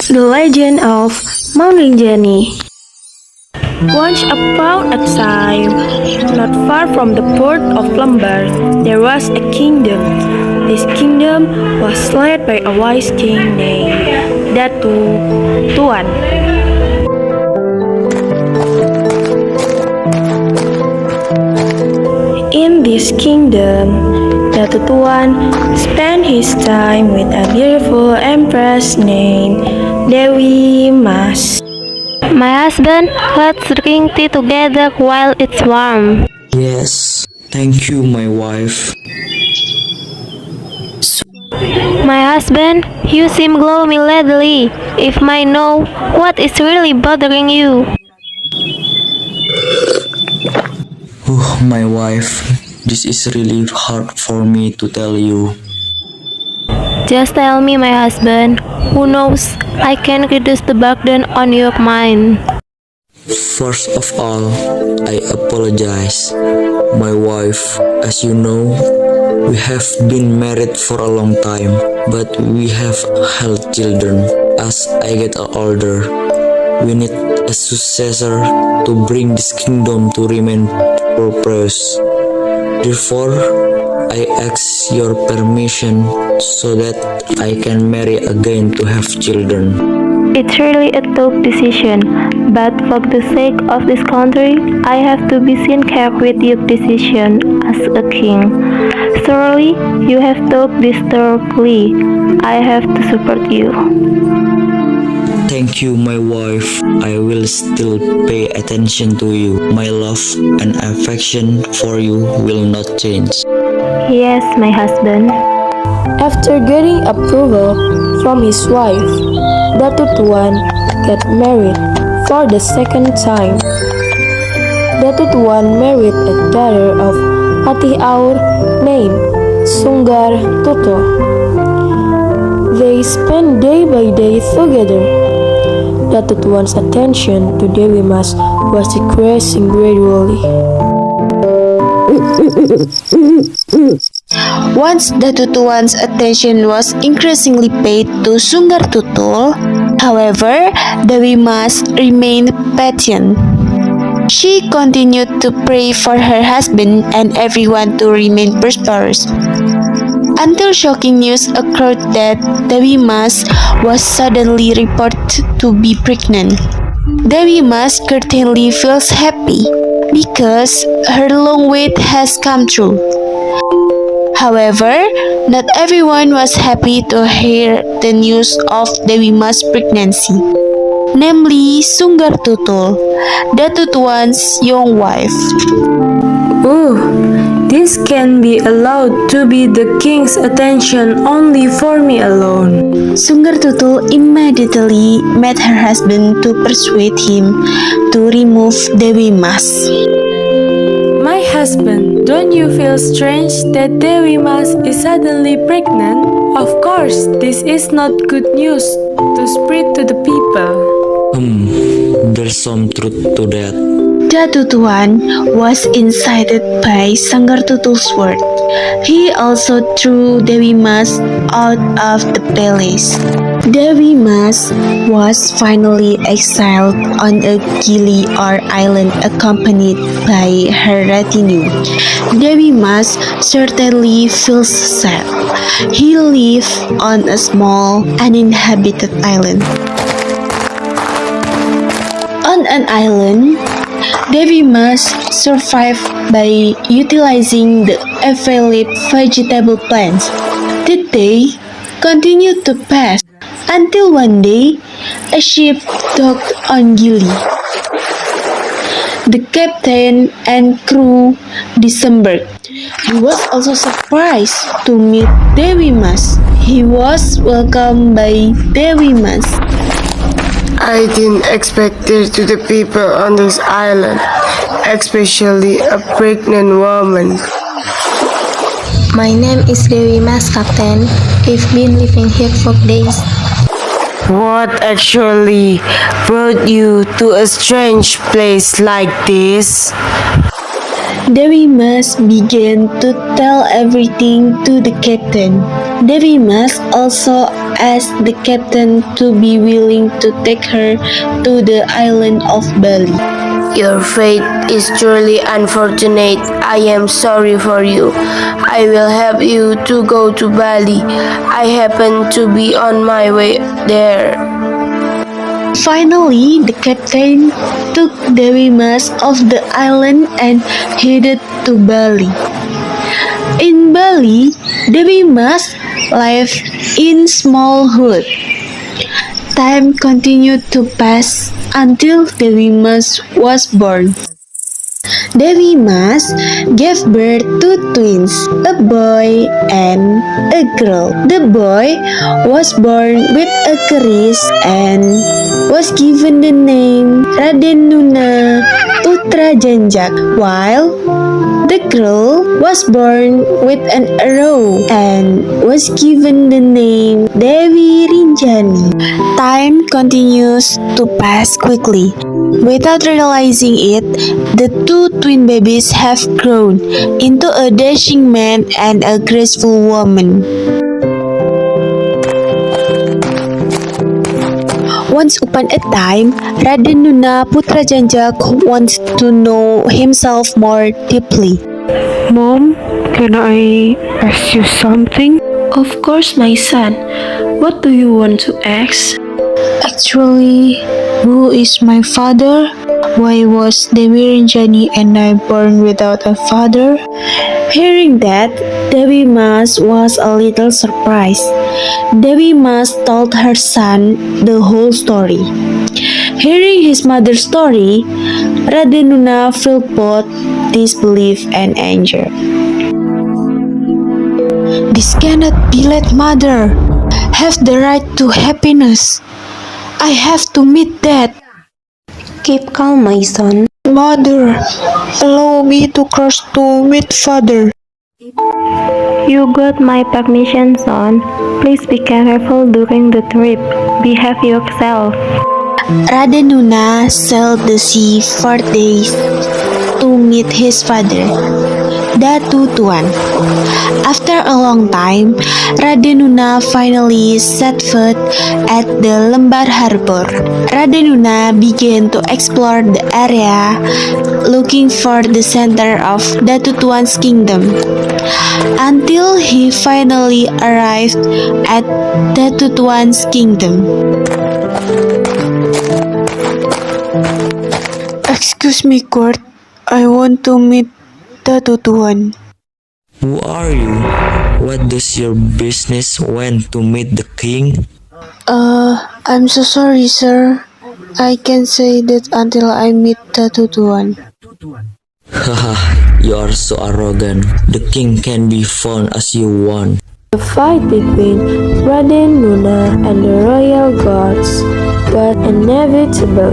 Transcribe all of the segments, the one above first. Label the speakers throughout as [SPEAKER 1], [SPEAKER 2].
[SPEAKER 1] The Legend of Mount Rinjani. Once upon a time, not far from the port of Lembar, there was a kingdom. This kingdom was led by a wise king named Datu Tuan. In this kingdom, Datu Tuan spent his time with a beautiful empress named Dewi Mas.
[SPEAKER 2] My husband, let's drink tea together while it's warm.
[SPEAKER 3] Yes, thank you, my wife.
[SPEAKER 2] My husband, you seem gloomy lately. If I know what is really bothering you.
[SPEAKER 3] Oh, my wife, this is really hard for me to tell you.
[SPEAKER 2] Just tell me, my husband. Who knows? I can reduce the burden on your mind.
[SPEAKER 3] First of all, I apologize. My wife, as you know, we have been married for a long time, but we have held children. As I get older, we need a successor to bring this kingdom to remain prosperous. Therefore, I ask your permission so that I can marry again to have children.
[SPEAKER 2] It's really a tough decision, but for the sake of this country, I have to be sincere with your decision as a king. Surely, you have thought this thoroughly. I have to support you.
[SPEAKER 3] Thank you, my wife. I will still pay attention to you. My love and affection for you will not change.
[SPEAKER 2] Yes, my husband.
[SPEAKER 1] After getting approval from his wife, Datu Tuan got married for the second time. Datu Tuan married a daughter of Patih Aur named Sunggar Tutul. They spent day by day together. Datu Tuan's attention to Dewi Mas was decreasing gradually.
[SPEAKER 4] Once Datu Tuan's attention was increasingly paid to Sunggar Tutul, however, Dewi Mas remained patient. She continued to pray for her husband and everyone to remain prosperous. Until shocking news occurred that Dewi Mas was suddenly reported to be pregnant. Dewi Mas certainly feels happy because her long wait has come true. However, not everyone was happy to hear the news of Dewi Mas' pregnancy, namely Sunggar Tutul, Datu Tuan's young wife.
[SPEAKER 1] This can be allowed to be the king's attention only for me alone.
[SPEAKER 4] Sunggar Tutul immediately met her husband to persuade him to remove Dewi Mas.
[SPEAKER 1] My husband, don't you feel strange that Dewi Mas is suddenly pregnant? Of course, this is not good news to spread to the people.
[SPEAKER 3] There's some truth to that.
[SPEAKER 4] Datu Tuan was incited by Sunggar Tutul's word. He also threw Dewi Mas out of the palace. Dewi Mas was finally exiled on a gili or island accompanied by her retinue. Dewi Mas certainly feels sad. He lived on a small uninhabited island. On an island, Dewi Mas survived by utilizing the available vegetable plants. The day continued to pass until one day a ship docked on Gili. The captain and crew disembarked. He was also surprised to meet Dewi Mas. He was welcomed by Dewi Mas.
[SPEAKER 5] I didn't expect this to the people on this island, especially a pregnant woman.
[SPEAKER 6] My name is Dewi Mas, Captain. I've been living here for days.
[SPEAKER 5] What actually brought you to a strange place like this?
[SPEAKER 4] Dewi Mas began to tell everything to the captain. Devi Mas also asked the captain to be willing to take her to the island of Bali.
[SPEAKER 5] Your fate is truly unfortunate. I am sorry for you. I will help you to go to Bali. I happen to be on my way there.
[SPEAKER 4] Finally, the captain took Devi Mas off the island and headed to Bali. In Bali, Devi Mas lived in small hut. Time continued to pass until Devi Mas was born. Devi Mas gave birth to twins, a boy and a girl. The boy was born with a keris and was given the name Raden Nuna Putra Janjak, while the girl was born with an arrow and was given the name Dewi Rinjani. Time continues to pass quickly. Without realizing it, the two twin babies have grown into a dashing man and a graceful woman. Once upon a time, Raden Nuna Putra Janjak wants to know himself more deeply.
[SPEAKER 7] Mom, can I ask you something?
[SPEAKER 1] Of course, my son. What do you want to ask?
[SPEAKER 7] Actually, who is my father? Why was Dewi Rinjani and I born without a father?
[SPEAKER 4] Hearing that, Devi Mas was a little surprised. Devi Mas told her son the whole story. Hearing his mother's story, Raden Nuna felt both disbelief and anger. This cannot be, let mother have the right to happiness. I have to meet that.
[SPEAKER 6] Keep calm, my son.
[SPEAKER 7] Mother, allow me to cross to meet father.
[SPEAKER 2] You got my permission, son. Please be careful during the trip. Behave yourself.
[SPEAKER 4] Raden Nuna sailed the sea for days to meet his father, Datu Tuan. After a long time, Raden Nuna finally set foot at the Lembar Harbor. Raden Nuna began to explore the area, looking for the center of Datu Tuan's kingdom, until he finally arrived at Datu Tuan's kingdom.
[SPEAKER 7] Excuse me, court. I want to meet Datu Tuan.
[SPEAKER 3] Who are you? What does your business want to meet the king?
[SPEAKER 7] I'm so sorry, sir. I can't say that until I meet Datu Tuan.
[SPEAKER 3] Haha, you are so arrogant. The king can be found as you want.
[SPEAKER 1] The fight between Raden Nuna and the royal guards was inevitable.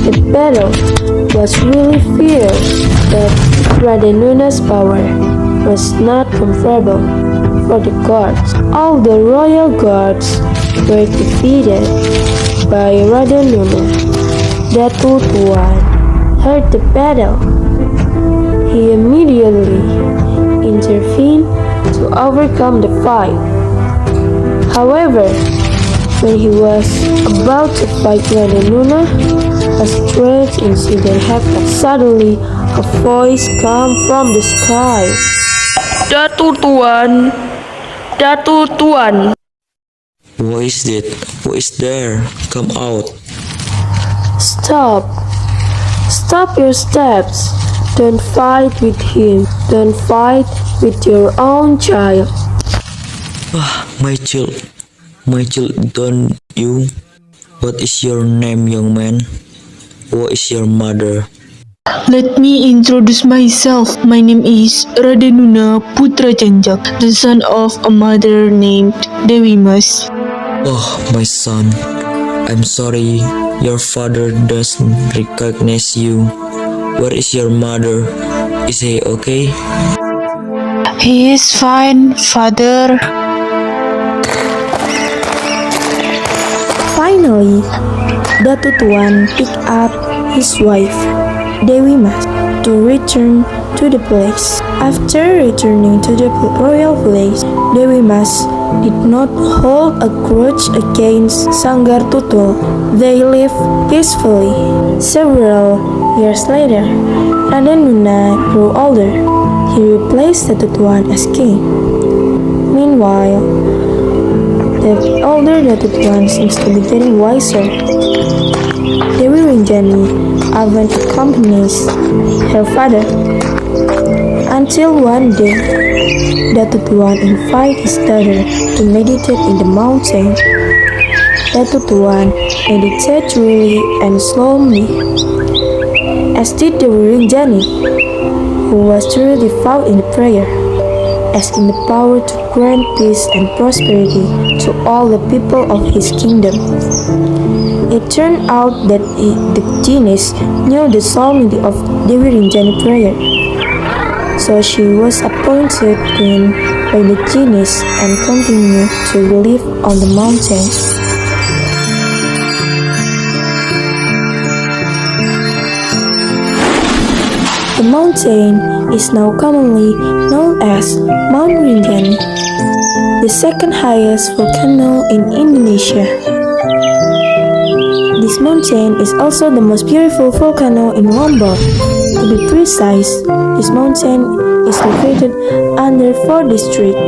[SPEAKER 1] The battle was really fierce, but Raden Nuna's power was not comparable for the guards. All the royal guards were defeated by Raden Nuna. Datu Tuan heard the battle. He immediately intervened to overcome the fight. However, when he was about to fight Raden Nuna, a strange incident happened. Suddenly, a voice came from the sky. Datu Tuan! Datu Tuan!
[SPEAKER 3] Who is it? Who is there? Come out.
[SPEAKER 1] Stop! Stop your steps! Don't fight with him. Don't fight with your own child.
[SPEAKER 3] My child, don't you? What is your name, young man? Who is your mother?
[SPEAKER 7] Let me introduce myself. My name is Raden Nuna Putra Janjak, the son of a mother named Dewi Mas.
[SPEAKER 3] Oh, my son. I'm sorry your father doesn't recognize you. Where is your mother? Is he okay?
[SPEAKER 7] He is fine, father.
[SPEAKER 1] Finally, Datu Tuan picked up his wife, Dewi Mas, to return to the place. After returning to the royal place, Dewi Mas did not hold a grudge against Sanggar Tutul. They lived peacefully. Several years later, Raden Nuna grew older. He replaced Datutuan as king. Meanwhile, the older Datutuan seems to be getting wiser. Dewi Rinjani often accompanies her father until one day Datutuan invited his daughter to meditate in the mountain. Datutuan meditated truly and slowly, as did Dewi Rinjani, who was truly devout in prayer, asking the power to grant peace and prosperity to all the people of his kingdom. It turned out that the genies knew the solemnity of Dewi Rinjani prayer, so she was appointed queen by the genies and continued to live on the mountain. The mountain is now commonly known as Mount Rinjani, the second highest volcano in Indonesia. This mountain is also the most beautiful volcano in Lombok. To be precise, this mountain is located under 4 districts,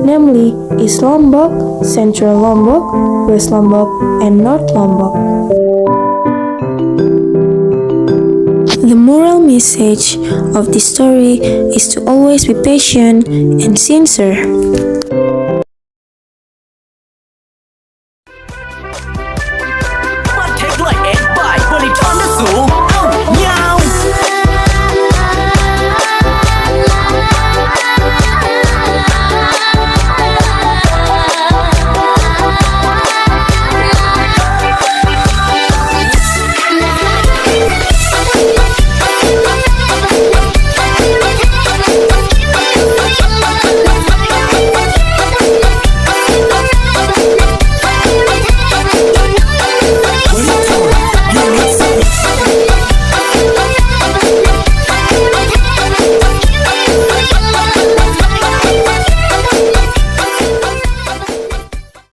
[SPEAKER 1] namely East Lombok, Central Lombok, West Lombok, and North Lombok. The moral message of this story is to always be patient and sincere.